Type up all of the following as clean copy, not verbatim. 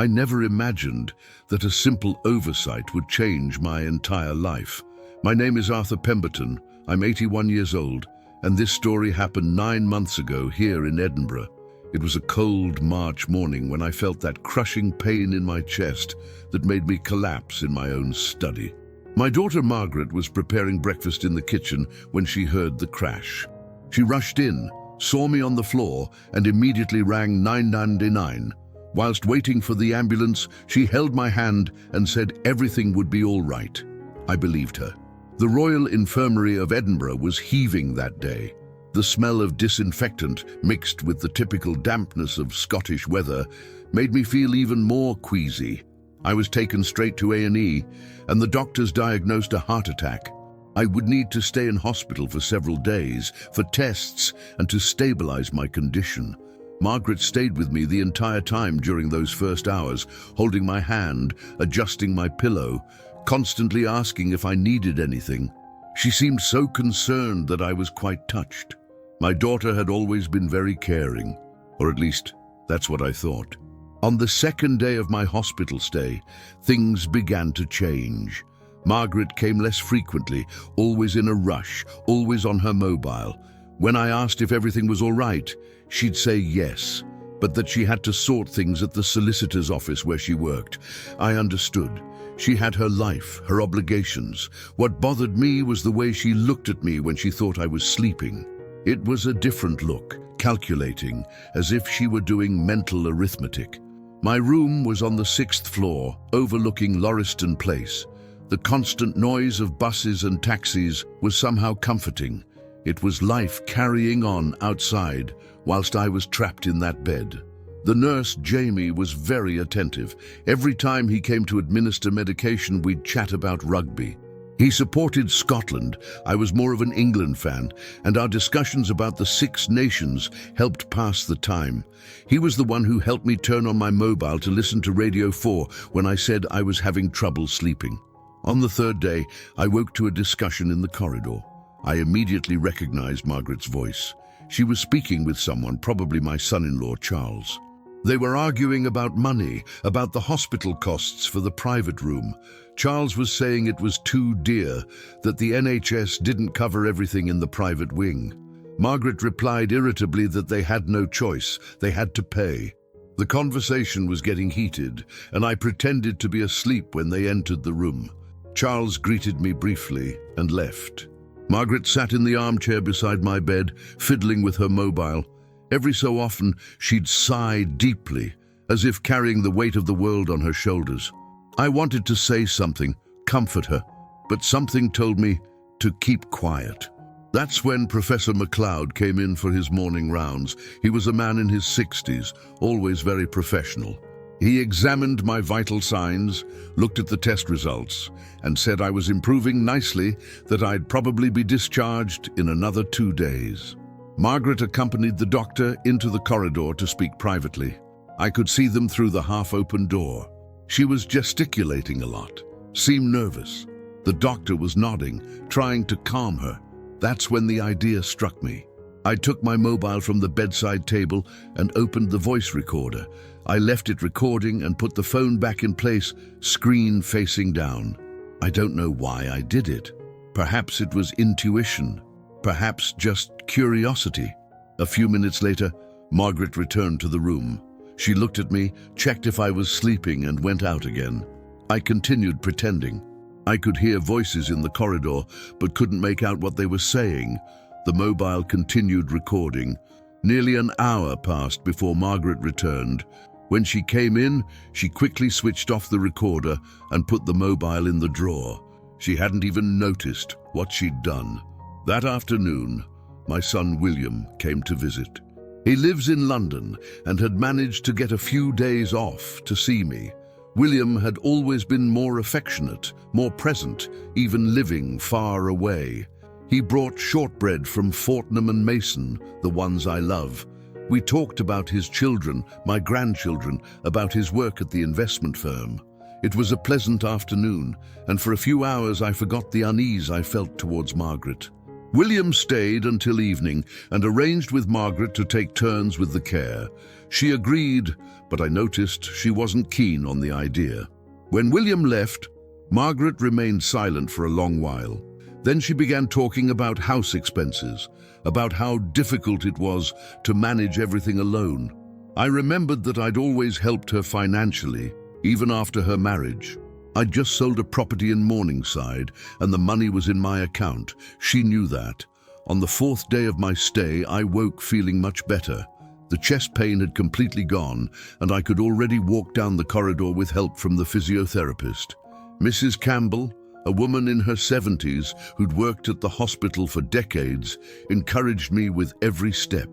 I never imagined that a simple oversight would change my entire life. My name is Arthur Pemberton. I'm 81 years old, and this story happened 9 months ago here in Edinburgh. It was a cold March morning when I felt that crushing pain in my chest that made me collapse in my own study. My daughter Margaret was preparing breakfast in the kitchen when she heard the crash. She rushed in, saw me on the floor, and immediately rang 999. Whilst waiting for the ambulance, she held my hand and said everything would be all right. I believed her. The Royal Infirmary of Edinburgh was heaving that day. The smell of disinfectant, mixed with the typical dampness of Scottish weather, made me feel even more queasy. I was taken straight to A&E, and the doctors diagnosed a heart attack. I would need to stay in hospital for several days for tests and to stabilize my condition. Margaret stayed with me the entire time during those first hours, holding my hand, adjusting my pillow, constantly asking if I needed anything. She seemed so concerned that I was quite touched. My daughter had always been very caring, or at least that's what I thought. On the second day of my hospital stay, things began to change. Margaret came less frequently, always in a rush, always on her mobile. When I asked if everything was all right, she'd say yes, but that she had to sort things at the solicitor's office where she worked. I understood. She had her life, her obligations. What bothered me was the way she looked at me when she thought I was sleeping. It was a different look, calculating, as if she were doing mental arithmetic. My room was on the 6th floor, overlooking Lauriston Place. The constant noise of buses and taxis was somehow comforting. It was life carrying on outside, whilst I was trapped in that bed. The nurse, Jamie, was very attentive. Every time he came to administer medication, we'd chat about rugby. He supported Scotland. I was more of an England fan, and our discussions about the Six Nations helped pass the time. He was the one who helped me turn on my mobile to listen to Radio 4 when I said I was having trouble sleeping. On the third day, I woke to a discussion in the corridor. I immediately recognized Margaret's voice. She was speaking with someone, probably my son-in-law, Charles. They were arguing about money, about the hospital costs for the private room. Charles was saying it was too dear, that the NHS didn't cover everything in the private wing. Margaret replied irritably that they had no choice, they had to pay. The conversation was getting heated, and I pretended to be asleep when they entered the room. Charles greeted me briefly and left. Margaret sat in the armchair beside my bed, fiddling with her mobile. Every so often, she'd sigh deeply, as if carrying the weight of the world on her shoulders. I wanted to say something, comfort her, but something told me to keep quiet. That's when Professor MacLeod came in for his morning rounds. He was a man in his 60s, always very professional. He examined my vital signs, looked at the test results, and said I was improving nicely, that I'd probably be discharged in another 2 days. Margaret accompanied the doctor into the corridor to speak privately. I could see them through the half-open door. She was gesticulating a lot, seemed nervous. The doctor was nodding, trying to calm her. That's when the idea struck me. I took my mobile from the bedside table and opened the voice recorder. I left it recording and put the phone back in place, screen facing down. I don't know why I did it. Perhaps it was intuition. Perhaps just curiosity. A few minutes later, Margaret returned to the room. She looked at me, checked if I was sleeping, and went out again. I continued pretending. I could hear voices in the corridor, but couldn't make out what they were saying. The mobile continued recording. Nearly an hour passed before Margaret returned. When she came in, she quickly switched off the recorder and put the mobile in the drawer. She hadn't even noticed what she'd done. That afternoon, my son William came to visit. He lives in London and had managed to get a few days off to see me. William had always been more affectionate, more present, even living far away. He brought shortbread from Fortnum and Mason, the ones I love. We talked about his children, my grandchildren, about his work at the investment firm. It was a pleasant afternoon, and for a few hours I forgot the unease I felt towards Margaret. William stayed until evening and arranged with Margaret to take turns with the care. She agreed, but I noticed she wasn't keen on the idea. When William left, Margaret remained silent for a long while. Then she began talking about house expenses, about how difficult it was to manage everything alone. I remembered that I'd always helped her financially, even after her marriage. I'd just sold a property in Morningside, and the money was in my account. She knew that. On the 4th day of my stay, I woke feeling much better. The chest pain had completely gone, and I could already walk down the corridor with help from the physiotherapist. Mrs. Campbell, a woman in her 70s who'd worked at the hospital for decades, encouraged me with every step.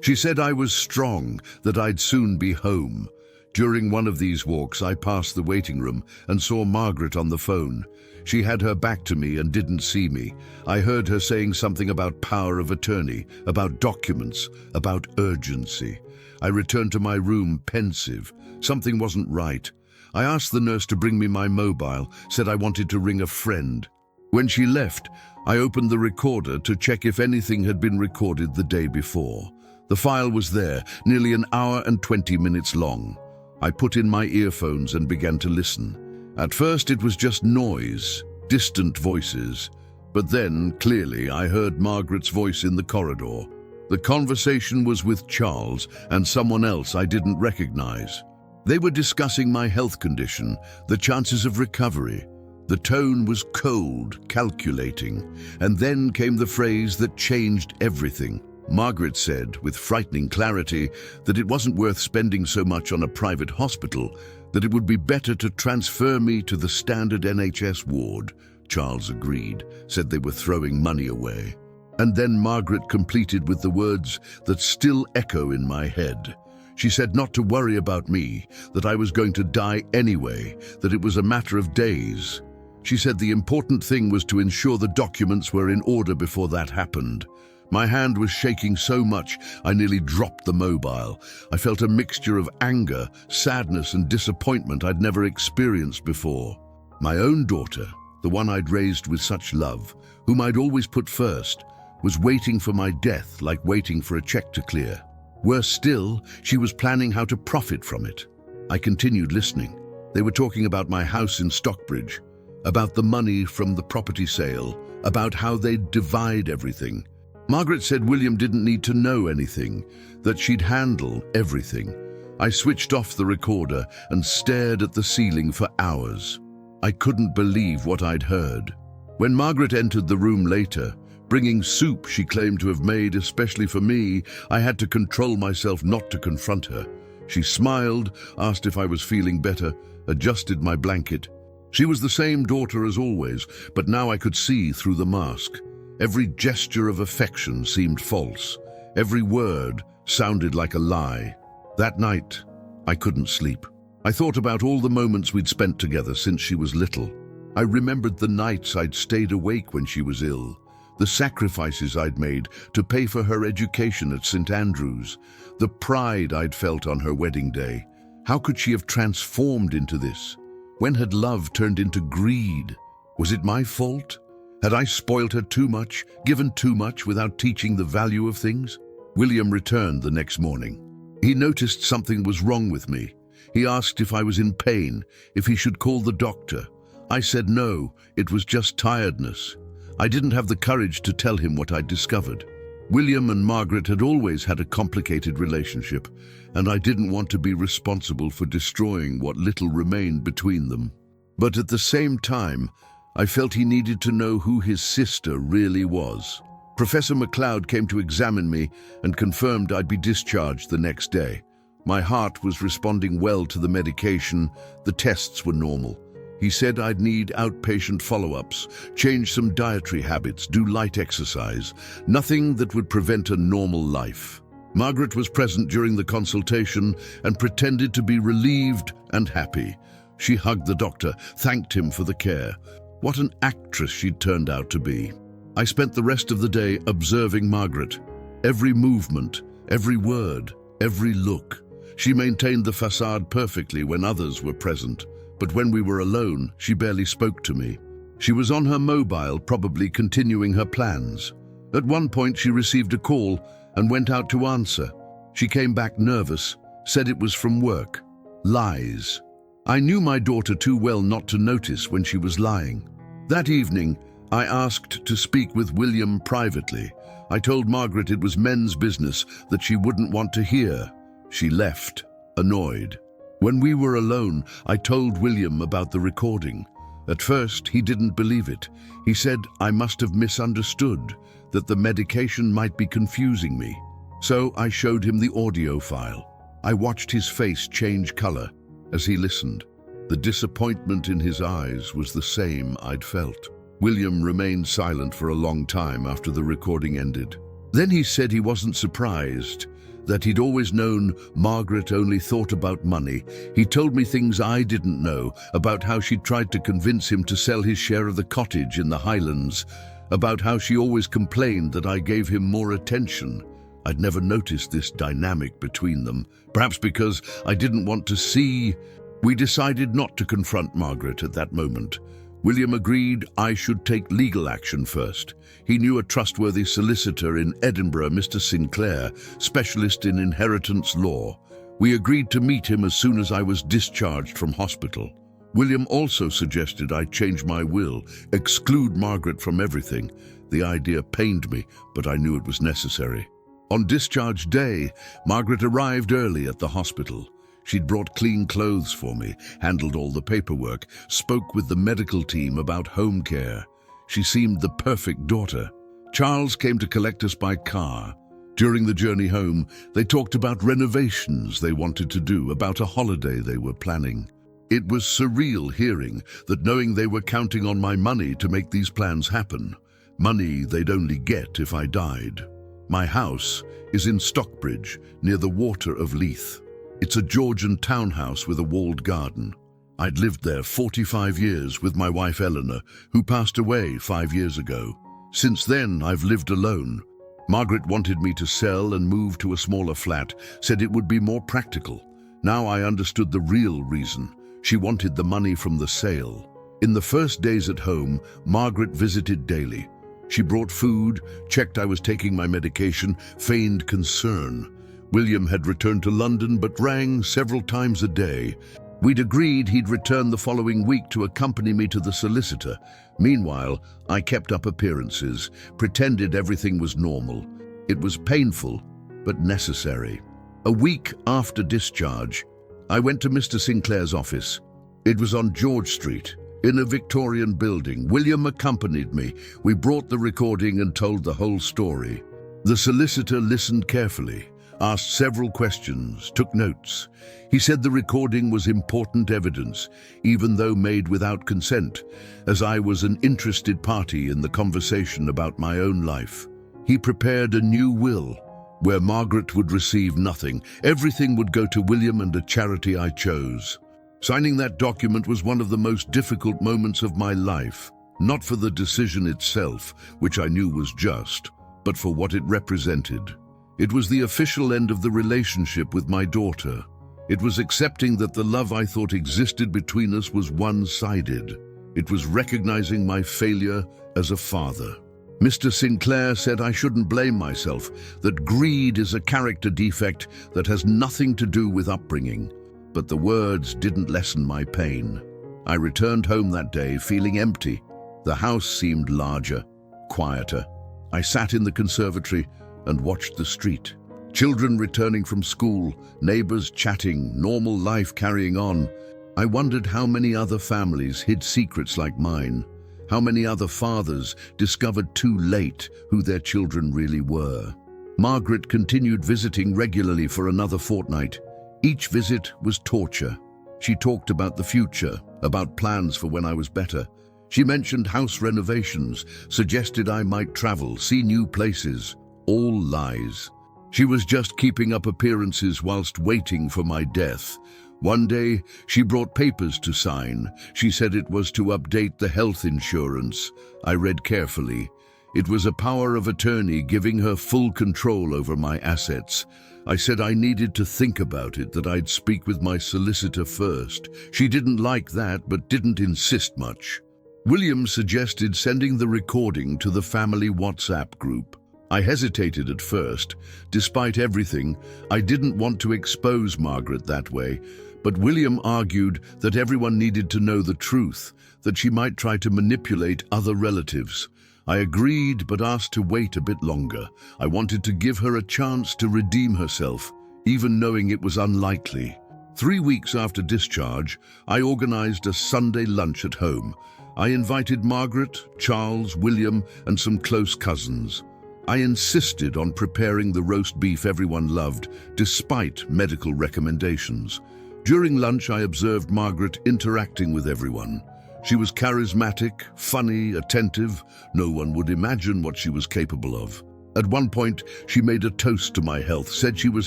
She said I was strong, that I'd soon be home. During one of these walks, I passed the waiting room and saw Margaret on the phone. She had her back to me and didn't see me. I heard her saying something about power of attorney, about documents, about urgency. I returned to my room pensive. Something wasn't right. I asked the nurse to bring me my mobile, said I wanted to ring a friend. When she left, I opened the recorder to check if anything had been recorded the day before. The file was there, nearly an hour and 20 minutes long. I put in my earphones and began to listen. At first it was just noise, distant voices, but then, clearly, I heard Margaret's voice in the corridor. The conversation was with Charles and someone else I didn't recognize. They were discussing my health condition, the chances of recovery. The tone was cold, calculating, and then came the phrase that changed everything. Margaret said, with frightening clarity, that it wasn't worth spending so much on a private hospital, that it would be better to transfer me to the standard NHS ward. Charles agreed, said they were throwing money away. And then Margaret completed with the words that still echo in my head. She said not to worry about me, that I was going to die anyway, that it was a matter of days. She said the important thing was to ensure the documents were in order before that happened. My hand was shaking so much, I nearly dropped the mobile. I felt a mixture of anger, sadness, and disappointment I'd never experienced before. My own daughter, the one I'd raised with such love, whom I'd always put first, was waiting for my death like waiting for a check to clear. Worse still, she was planning how to profit from it. I continued listening. They were talking about my house in Stockbridge, about the money from the property sale, about how they'd divide everything. Margaret said William didn't need to know anything, that she'd handle everything. I switched off the recorder and stared at the ceiling for hours. I couldn't believe what I'd heard. When Margaret entered the room later, bringing soup she claimed to have made especially for me, I had to control myself not to confront her. She smiled, asked if I was feeling better, adjusted my blanket. She was the same daughter as always, but now I could see through the mask. Every gesture of affection seemed false. Every word sounded like a lie. That night, I couldn't sleep. I thought about all the moments we'd spent together since she was little. I remembered the nights I'd stayed awake when she was ill, the sacrifices I'd made to pay for her education at St. Andrews, the pride I'd felt on her wedding day. How could she have transformed into this? When had love turned into greed? Was it my fault? Had I spoiled her too much, given too much without teaching the value of things? William returned the next morning. He noticed something was wrong with me. He asked if I was in pain, if he should call the doctor. I said no, it was just tiredness. I didn't have the courage to tell him what I'd discovered. William and Margaret had always had a complicated relationship, and I didn't want to be responsible for destroying what little remained between them. But at the same time, I felt he needed to know who his sister really was. Professor MacLeod came to examine me and confirmed I'd be discharged the next day. My heart was responding well to the medication. The tests were normal. He said I'd need outpatient follow-ups, change some dietary habits, do light exercise, nothing that would prevent a normal life. Margaret was present during the consultation and pretended to be relieved and happy. She hugged the doctor, thanked him for the care. What an actress she'd turned out to be. I spent the rest of the day observing Margaret. Every movement, every word, every look. She maintained the facade perfectly when others were present, but when we were alone, she barely spoke to me. She was on her mobile, probably continuing her plans. At one point she received a call and went out to answer. She came back nervous, said it was from work. Lies. I knew my daughter too well not to notice when she was lying. That evening, I asked to speak with William privately. I told Margaret it was men's business that she wouldn't want to hear. She left, annoyed. When we were alone, I told William about the recording. At first, he didn't believe it. He said I must have misunderstood, that the medication might be confusing me. So I showed him the audio file. I watched his face change color as he listened. The disappointment in his eyes was the same I'd felt. William remained silent for a long time after the recording ended. Then he said he wasn't surprised, that he'd always known Margaret only thought about money. He told me things I didn't know, about how she tried to convince him to sell his share of the cottage in the Highlands, about how she always complained that I gave him more attention. I'd never noticed this dynamic between them, perhaps because I didn't want to see. We decided not to confront Margaret at that moment. William agreed I should take legal action first. He knew a trustworthy solicitor in Edinburgh, Mr. Sinclair, specialist in inheritance law. We agreed to meet him as soon as I was discharged from hospital. William also suggested I change my will, exclude Margaret from everything. The idea pained me, but I knew it was necessary. On discharge day, Margaret arrived early at the hospital. She'd brought clean clothes for me, handled all the paperwork, spoke with the medical team about home care. She seemed the perfect daughter. Charles came to collect us by car. During the journey home, they talked about renovations they wanted to do, about a holiday they were planning. It was surreal hearing that, knowing they were counting on my money to make these plans happen. Money they'd only get if I died. My house is in Stockbridge, near the water of Leith. It's a Georgian townhouse with a walled garden. I'd lived there 45 years with my wife Eleanor, who passed away 5 years ago. Since then, I've lived alone. Margaret wanted me to sell and move to a smaller flat, said it would be more practical. Now I understood the real reason. She wanted the money from the sale. In the first days at home, Margaret visited daily. She brought food, checked I was taking my medication, feigned concern. William had returned to London but rang several times a day. We'd agreed he'd return the following week to accompany me to the solicitor. Meanwhile, I kept up appearances, pretended everything was normal. It was painful, but necessary. A week after discharge, I went to Mr. Sinclair's office. It was on George Street, in a Victorian building. William accompanied me. We brought the recording and told the whole story. The solicitor listened carefully, asked several questions, took notes. He said the recording was important evidence, even though made without consent, as I was an interested party in the conversation about my own life. He prepared a new will, where Margaret would receive nothing. Everything would go to William and a charity I chose. Signing that document was one of the most difficult moments of my life, not for the decision itself, which I knew was just, but for what it represented. It was the official end of the relationship with my daughter. It was accepting that the love I thought existed between us was one-sided. It was recognizing my failure as a father. Mr. Sinclair said I shouldn't blame myself, that greed is a character defect that has nothing to do with upbringing. But the words didn't lessen my pain. I returned home that day feeling empty. The house seemed larger, quieter. I sat in the conservatory and watched the street. Children returning from school, neighbors chatting, normal life carrying on. I wondered how many other families hid secrets like mine. How many other fathers discovered too late who their children really were. Margaret continued visiting regularly for another fortnight. Each visit was torture. She talked about the future, about plans for when I was better. She mentioned house renovations, suggested I might travel, see new places. All lies. She was just keeping up appearances whilst waiting for my death. One day, she brought papers to sign. She said it was to update the health insurance. I read carefully. It was a power of attorney giving her full control over my assets. I said I needed to think about it, that I'd speak with my solicitor first. She didn't like that, but didn't insist much. William suggested sending the recording to the family WhatsApp group. I hesitated at first. Despite everything, I didn't want to expose Margaret that way, but William argued that everyone needed to know the truth, that she might try to manipulate other relatives. I agreed, but asked to wait a bit longer. I wanted to give her a chance to redeem herself, even knowing it was unlikely. 3 weeks after discharge, I organized a Sunday lunch at home. I invited Margaret, Charles, William, and some close cousins. I insisted on preparing the roast beef everyone loved, despite medical recommendations. During lunch, I observed Margaret interacting with everyone. She was charismatic, funny, attentive. No one would imagine what she was capable of. At one point, she made a toast to my health, said she was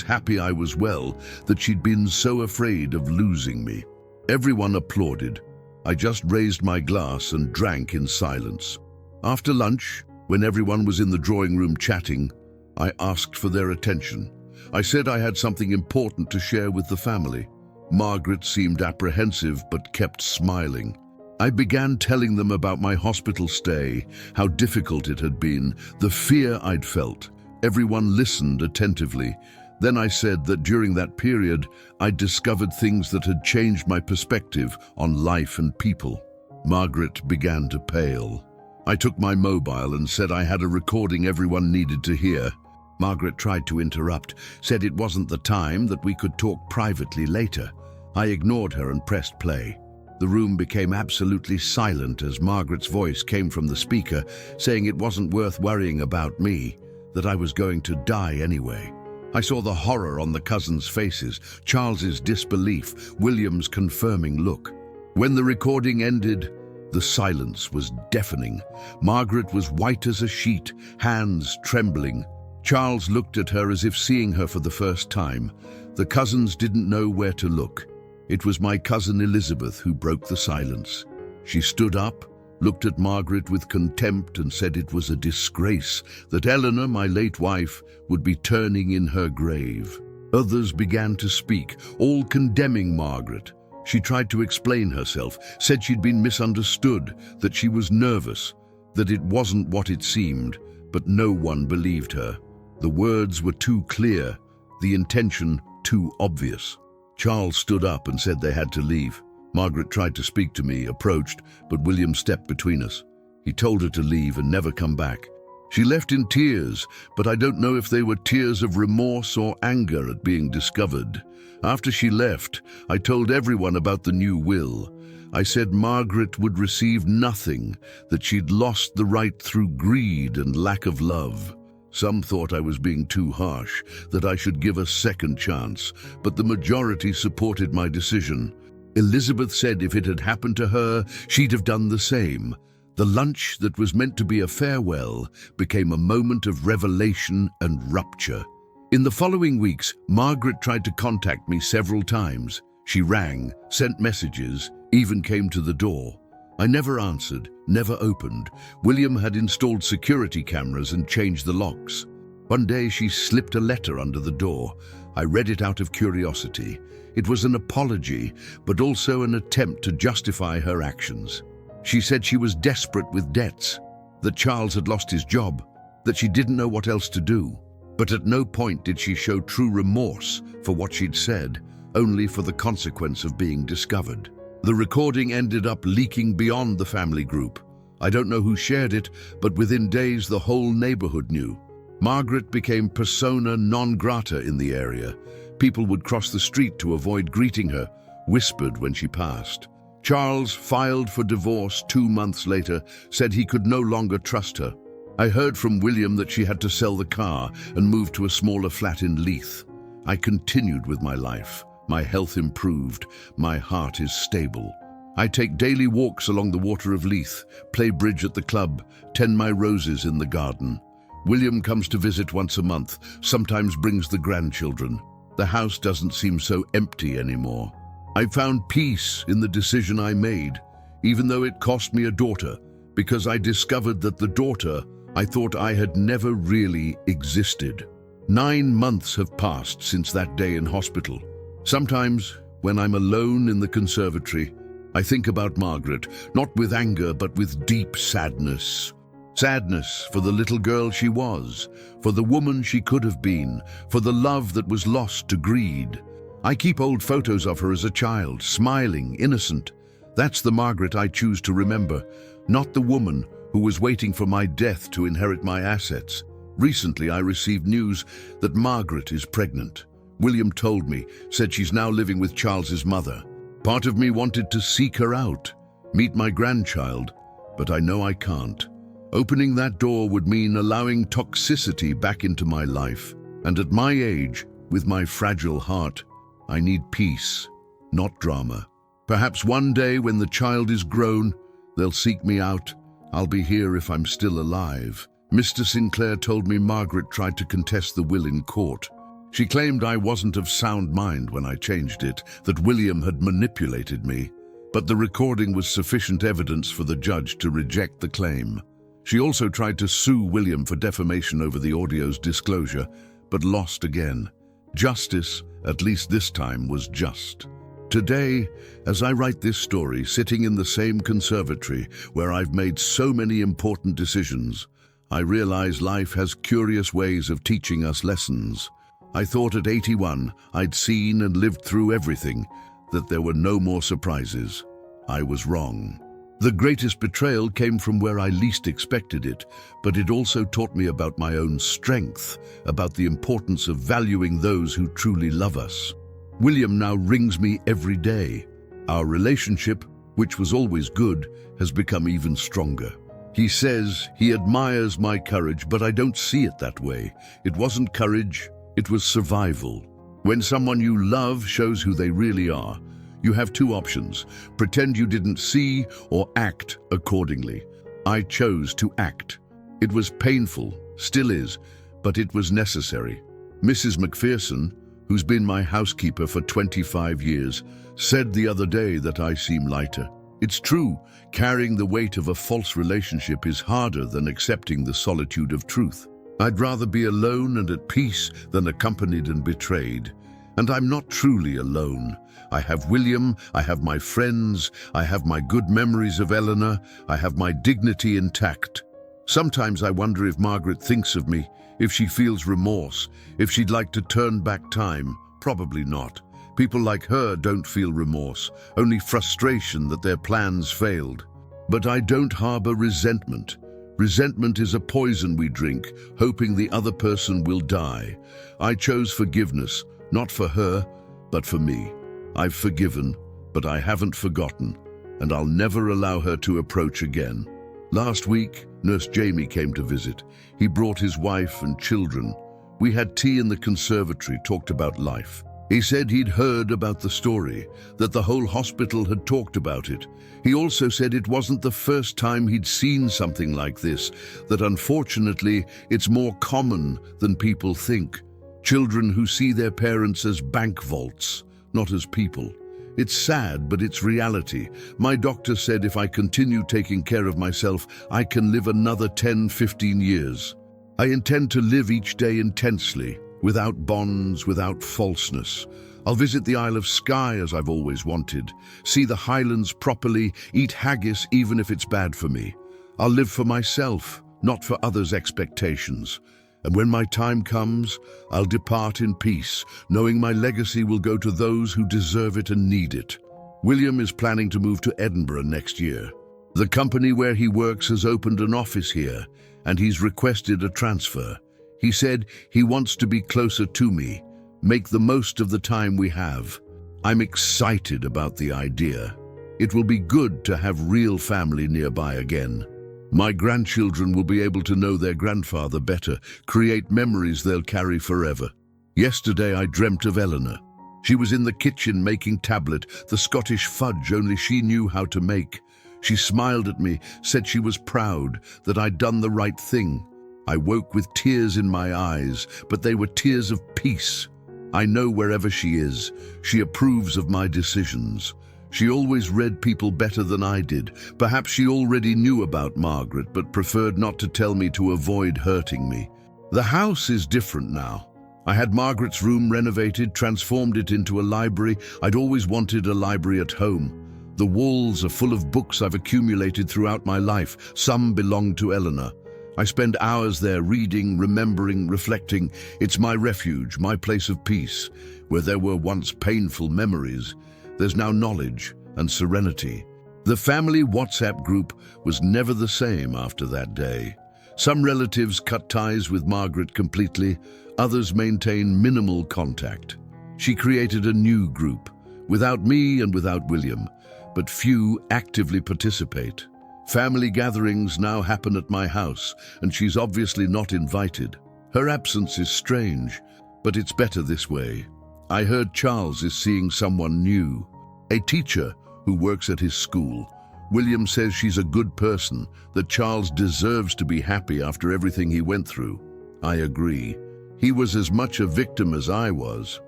happy I was well, that she'd been so afraid of losing me. Everyone applauded. I just raised my glass and drank in silence. After lunch, when everyone was in the drawing room chatting, I asked for their attention. I said I had something important to share with the family. Margaret seemed apprehensive but kept smiling. I began telling them about my hospital stay, how difficult it had been, the fear I'd felt. Everyone listened attentively. Then I said that during that period, I'd discovered things that had changed my perspective on life and people. Margaret began to pale. I took my mobile and said I had a recording everyone needed to hear. Margaret tried to interrupt, said it wasn't the time, that we could talk privately later. I ignored her and pressed play. The room became absolutely silent as Margaret's voice came from the speaker, saying it wasn't worth worrying about me, that I was going to die anyway. I saw the horror on the cousins' faces, Charles's disbelief, William's confirming look. When the recording ended, the silence was deafening. Margaret was white as a sheet, hands trembling. Charles looked at her as if seeing her for the first time. The cousins didn't know where to look. It was my cousin Elizabeth who broke the silence. She stood up, looked at Margaret with contempt and said it was a disgrace that Eleanor, my late wife, would be turning in her grave. Others began to speak, all condemning Margaret. She tried to explain herself, said she'd been misunderstood, that she was nervous, that it wasn't what it seemed, but no one believed her. The words were too clear, the intention too obvious. Charles stood up and said they had to leave. Margaret tried to speak to me, approached, but William stepped between us. He told her to leave and never come back. She left in tears, but I don't know if they were tears of remorse or anger at being discovered. After she left, I told everyone about the new will. I said Margaret would receive nothing, that she'd lost the right through greed and lack of love. Some thought I was being too harsh, that I should give a second chance, but the majority supported my decision. Elizabeth said if it had happened to her, she'd have done the same. The lunch that was meant to be a farewell became a moment of revelation and rupture. In the following weeks, Margaret tried to contact me several times. She rang, sent messages, even came to the door. I never answered, never opened. William had installed security cameras and changed the locks. One day she slipped a letter under the door. I read it out of curiosity. It was an apology, but also an attempt to justify her actions. She said she was desperate with debts, that Charles had lost his job, that she didn't know what else to do. But at no point did she show true remorse for what she'd said, only for the consequence of being discovered. The recording ended up leaking beyond the family group. I don't know who shared it, but within days the whole neighborhood knew. Margaret became persona non grata in the area. People would cross the street to avoid greeting her, whispered when she passed. Charles filed for divorce 2 months later, said he could no longer trust her. I heard from William that she had to sell the car and move to a smaller flat in Leith. I continued with my life. My health improved. My heart is stable. I take daily walks along the water of Leith, play bridge at the club, tend my roses in the garden. William comes to visit once a month, sometimes brings the grandchildren. The house doesn't seem so empty anymore. I found peace in the decision I made, even though it cost me a daughter, because I discovered that the daughter I thought I had never really existed. 9 months have passed since that day in hospital. Sometimes, when I'm alone in the conservatory, I think about Margaret, not with anger but with deep sadness. Sadness for the little girl she was, for the woman she could have been, for the love that was lost to greed. I keep old photos of her as a child, smiling, innocent. That's the Margaret I choose to remember, not the woman who was waiting for my death to inherit my assets. Recently, I received news that Margaret is pregnant. William told me, said she's now living with Charles's mother. Part of me wanted to seek her out, meet my grandchild, but I know I can't. Opening that door would mean allowing toxicity back into my life. And at my age, with my fragile heart, I need peace, not drama. Perhaps one day when the child is grown, they'll seek me out. I'll be here if I'm still alive. Mr. Sinclair told me Margaret tried to contest the will in court. She claimed I wasn't of sound mind when I changed it, that William had manipulated me. But the recording was sufficient evidence for the judge to reject the claim. She also tried to sue William for defamation over the audio's disclosure, but lost again. Justice, at least this time, was just. Today, as I write this story, sitting in the same conservatory where I've made so many important decisions, I realize life has curious ways of teaching us lessons. I thought at 81 I'd seen and lived through everything, that there were no more surprises. I was wrong. The greatest betrayal came from where I least expected it, but it also taught me about my own strength, about the importance of valuing those who truly love us. William now rings me every day. Our relationship, which was always good, has become even stronger. He says he admires my courage, but I don't see it that way. It wasn't courage, it was survival. When someone you love shows who they really are, you have two options: pretend you didn't see or act accordingly. I chose to act. It was painful, still is, but it was necessary. Mrs. McPherson, who's been my housekeeper for 25 years, said the other day that I seem lighter. It's true, carrying the weight of a false relationship is harder than accepting the solitude of truth. I'd rather be alone and at peace than accompanied and betrayed. And I'm not truly alone. I have William, I have my friends, I have my good memories of Eleanor, I have my dignity intact. Sometimes I wonder if Margaret thinks of me, if she feels remorse, if she'd like to turn back time. Probably not. People like her don't feel remorse, only frustration that their plans failed. But I don't harbor resentment. Resentment is a poison we drink, hoping the other person will die. I chose forgiveness, not for her, but for me. I've forgiven, but I haven't forgotten, and I'll never allow her to approach again. Last week, Nurse Jamie came to visit. He brought his wife and children. We had tea in the conservatory, talked about life. He said he'd heard about the story, that the whole hospital had talked about it. He also said it wasn't the first time he'd seen something like this, that unfortunately it's more common than people think. Children who see their parents as bank vaults, not as people. It's sad, but it's reality. My doctor said if I continue taking care of myself, I can live another 10, 15 years. I intend to live each day intensely, without bonds, without falseness. I'll visit the Isle of Skye as I've always wanted, see the Highlands properly, eat haggis even if it's bad for me. I'll live for myself, not for others' expectations. And when my time comes, I'll depart in peace, knowing my legacy will go to those who deserve it and need it. William is planning to move to Edinburgh next year. The company where he works has opened an office here, and he's requested a transfer. He said he wants to be closer to me, make the most of the time we have. I'm excited about the idea. It will be good to have real family nearby again. My grandchildren will be able to know their grandfather better, create memories they'll carry forever. Yesterday I dreamt of Eleanor. She was in the kitchen making tablet, the Scottish fudge only she knew how to make. She smiled at me, said she was proud, that I'd done the right thing. I woke with tears in my eyes, but they were tears of peace. I know wherever she is, she approves of my decisions. She always read people better than I did. Perhaps she already knew about Margaret, but preferred not to tell me to avoid hurting me. The house is different now. I had Margaret's room renovated, transformed it into a library. I'd always wanted a library at home. The walls are full of books I've accumulated throughout my life. Some belong to Eleanor. I spend hours there reading, remembering, reflecting. It's my refuge, my place of peace. Where there were once painful memories, there's now knowledge and serenity. The family WhatsApp group was never the same after that day. Some relatives cut ties with Margaret completely, others maintain minimal contact. She created a new group, without me and without William, but few actively participate. Family gatherings now happen at my house, and she's obviously not invited. Her absence is strange, but it's better this way. I heard Charles is seeing someone new, a teacher who works at his school. William says she's a good person, that Charles deserves to be happy after everything he went through. I agree. He was as much a victim as I was,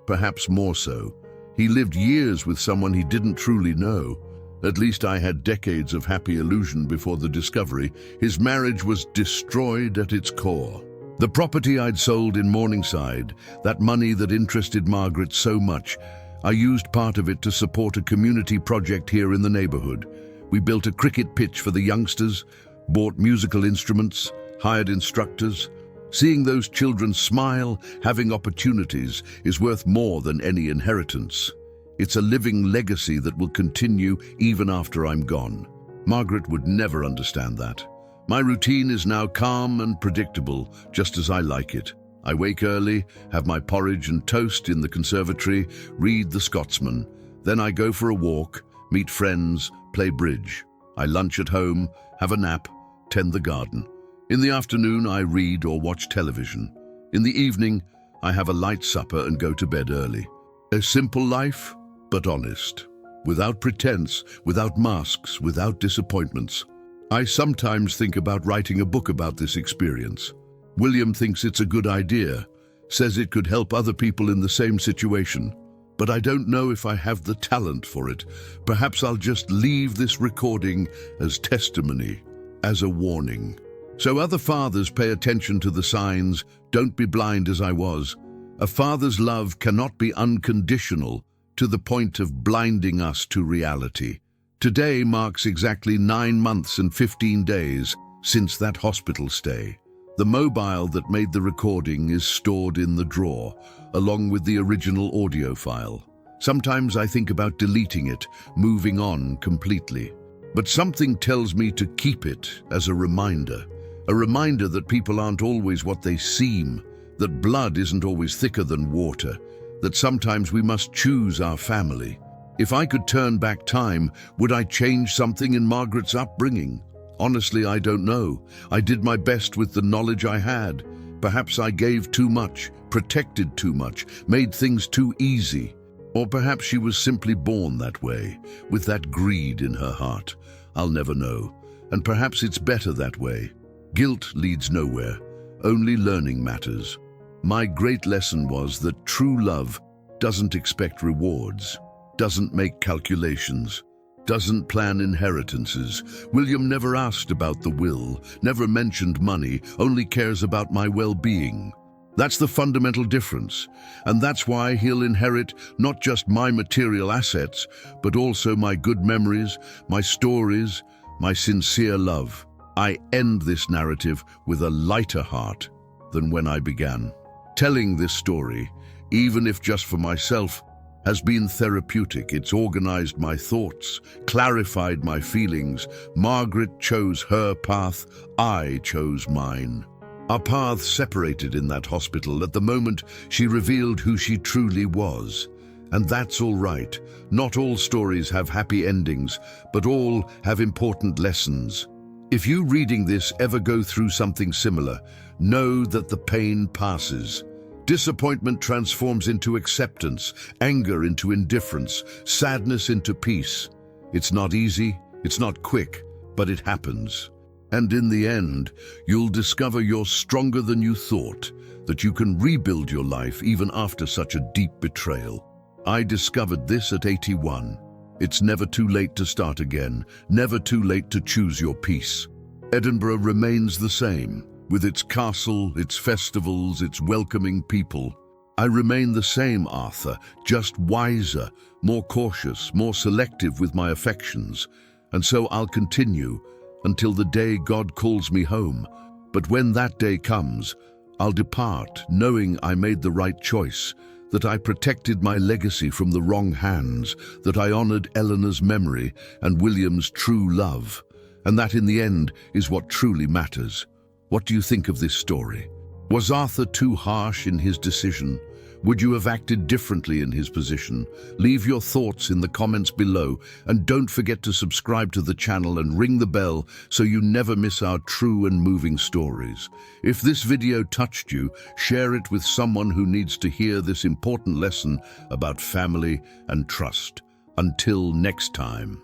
perhaps more so. He lived years with someone he didn't truly know. At least I had decades of happy illusion before the discovery. His marriage was destroyed at its core. The property I'd sold in Morningside, that money that interested Margaret so much, I used part of it to support a community project here in the neighborhood. We built a cricket pitch for the youngsters, bought musical instruments, hired instructors. Seeing those children smile, having opportunities, is worth more than any inheritance. It's a living legacy that will continue even after I'm gone. Margaret would never understand that. My routine is now calm and predictable, just as I like it. I wake early, have my porridge and toast in the conservatory, read The Scotsman. Then I go for a walk, meet friends, play bridge. I lunch at home, have a nap, tend the garden. In the afternoon, I read or watch television. In the evening, I have a light supper and go to bed early. A simple life, but honest. Without pretense, without masks, without disappointments. I sometimes think about writing a book about this experience. William thinks it's a good idea, says it could help other people in the same situation. But I don't know if I have the talent for it. Perhaps I'll just leave this recording as testimony, as a warning. So other fathers pay attention to the signs, don't be blind as I was. A father's love cannot be unconditional to the point of blinding us to reality. Today marks exactly 9 months and 15 days since that hospital stay. The mobile that made the recording is stored in the drawer, along with the original audio file. Sometimes I think about deleting it, moving on completely. But something tells me to keep it as a reminder that people aren't always what they seem, that blood isn't always thicker than water, that sometimes we must choose our family. If I could turn back time, would I change something in Margaret's upbringing? Honestly, I don't know. I did my best with the knowledge I had. Perhaps I gave too much, protected too much, made things too easy. Or perhaps she was simply born that way, with that greed in her heart. I'll never know. And perhaps it's better that way. Guilt leads nowhere. Only learning matters. My great lesson was that true love doesn't expect rewards, doesn't make calculations, doesn't plan inheritances. William never asked about the will, never mentioned money, only cares about my well-being. That's the fundamental difference, and that's why he'll inherit not just my material assets, but also my good memories, my stories, my sincere love. I end this narrative with a lighter heart than when I began. Telling this story, even if just for myself, has been therapeutic. It's organized my thoughts, clarified my feelings. Margaret chose her path, I chose mine. Our paths separated in that hospital at the moment she revealed who she truly was. And that's all right. Not all stories have happy endings, but all have important lessons. If you reading this ever go through something similar, know that the pain passes. Disappointment transforms into acceptance, anger into indifference, sadness into peace. It's not easy, it's not quick, but it happens. And in the end, you'll discover you're stronger than you thought, that you can rebuild your life even after such a deep betrayal. I discovered this at 81. It's never too late to start again, never too late to choose your peace. Edinburgh remains the same, with its castle, its festivals, its welcoming people. I remain the same, Arthur, just wiser, more cautious, more selective with my affections. And so I'll continue until the day God calls me home. But when that day comes, I'll depart knowing I made the right choice, that I protected my legacy from the wrong hands, that I honored Eleanor's memory and William's true love, and that in the end is what truly matters. What do you think of this story? Was Arthur too harsh in his decision? Would you have acted differently in his position? Leave your thoughts in the comments below, and don't forget to subscribe to the channel and ring the bell so you never miss our true and moving stories. If this video touched you, share it with someone who needs to hear this important lesson about family and trust. Until next time.